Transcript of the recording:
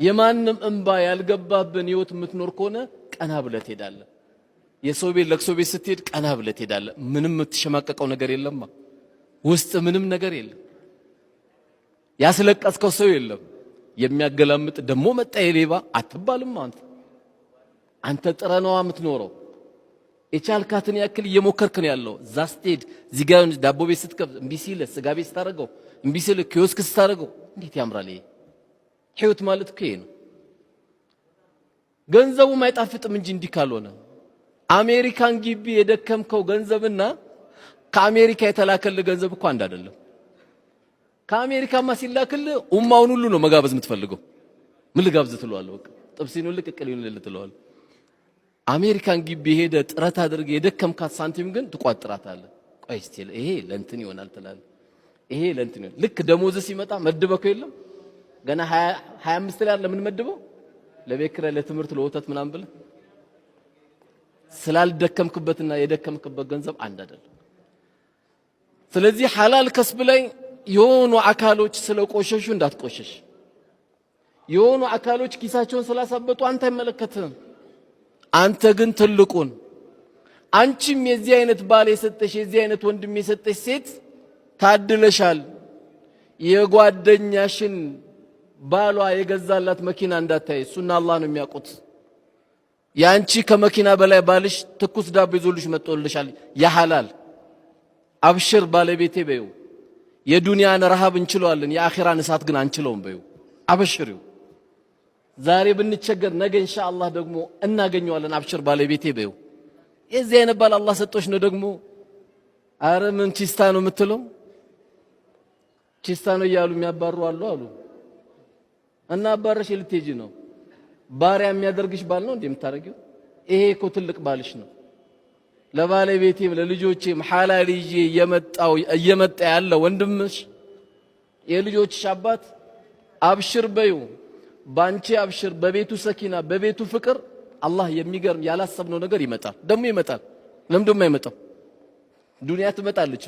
የማንም እንባ ያልገባብን ህይወት የምትኖር ከሆነ ቀና ብለህ ትሄዳለህ። የሰው ቤት ለቅሶ ቤት ስትሄድ ቀና ብለህ ትሄዳለህ። ምንም የምትሸማቀቀው ነገር የለማ። ውስጥ ምንም ነገር የለም። ያስለቀስከው ሰው የለም። የሚያገላምጥ ደሞ መጣ የሌባ አትባልም። አንተ ጥረነዋ የምትኖረው የቻልካትን ያክል እየሞከርክ ነው ያለው። እዛ ስትሄድ እዚህ ጋር ዳቦ ቤት ስትከፍት እምቢ ሲል ስጋ ቤት ስታደርገው እምቢ ሲል ኪዮስክ ስታደርገው እንዴት ያምራል! ይሄ ህይወት ማለት እኮ ይሄ ነው። ገንዘቡም አይጣፍጥም እንጂ እንዲህ ካልሆነ አሜሪካን ግቢ የደከምከው ገንዘብና ከአሜሪካ የተላከልህ ገንዘብ እኮ አንድ አይደለም። ከአሜሪካማ ሲላክልህ ኡማውን ሁሉ ነው መጋበዝ የምትፈልገው። ምን ልጋብዝ ትለዋለህ? በቃ ጥብሲኑን ልቅቅሊውን ልትለዋለህ። አሜሪካን ግቢ ሄደ ጥረት አድርገ የደከምካት ሳንቲም ግን ትቋጥራታለህ። ቆይ እስቲ ይሄ ለእንትን ይሆናል ትላለህ። ይሄ ለእንትን ይሆናል። ልክ ደሞዝ ሲመጣ መድበከው የለም ገና 25 ላይ ለምን መድበው ለቤት ኪራይ፣ ለትምህርት፣ ለወተት ምናምን ብለህ ስላልደከምክበትና የደከምክበት ገንዘብ አንድ አይደለም። ስለዚህ ሐላል ከስብ ላይ የሆኑ አካሎች ስለቆሸሹ እንዳትቆሸሽ። የሆኑ አካሎች ኪሳቸውን ስላሳበጡ አንተ አይመለከትህም። አንተ ግን ትልቁን አንቺም የዚህ አይነት ባል የሰጠሽ የዚህ አይነት ወንድም የሰጠሽ ሴት ታድለሻል። የጓደኛሽን ባሏ የገዛላት መኪና እንዳታይ እሱና አላህ ነው የሚያውቁት። ያንቺ ከመኪና በላይ ባልሽ ትኩስ ዳቦ ይዞልሽ መጥቶልሻል። ያሐላል አብሽር ባለቤቴ በዩ። የዱንያን ረሃብ እንችለዋለን፣ የአኺራን እሳት ግን አንችለውም በዩ። አብሽሪው። ዛሬ ብንቸገር ነገ ኢንሻአላህ ደግሞ እናገኘዋለን። አብሽር ባለቤቴ በዩ። የዚህ አይነት ባል አላህ ሰጥቶሽ ነው ደግሞ አረ ምን ቺስታ ነው የምትለው? ቺስታ ነው እያሉ የሚያባሩ አሉ እና አባረሽ ልትሄጂ ነው። ባሪያ የሚያደርግሽ ባል ነው እንደምታረጊው። ይሄ እኮ ትልቅ ባልሽ ነው። ለባለቤቴም ለልጆቼም ሐላል ይዤ እየመጣ ያለ ወንድምሽ የልጆችሽ አባት አብሽር በዩ። ባንቺ አብሽር፣ በቤቱ ሰኪና፣ በቤቱ ፍቅር አላህ የሚገርም ያላሰብነው ነገር ይመጣል። ደግሞ ይመጣል። ለምን ደሞ አይመጣም? ዱንያ ትመጣለች።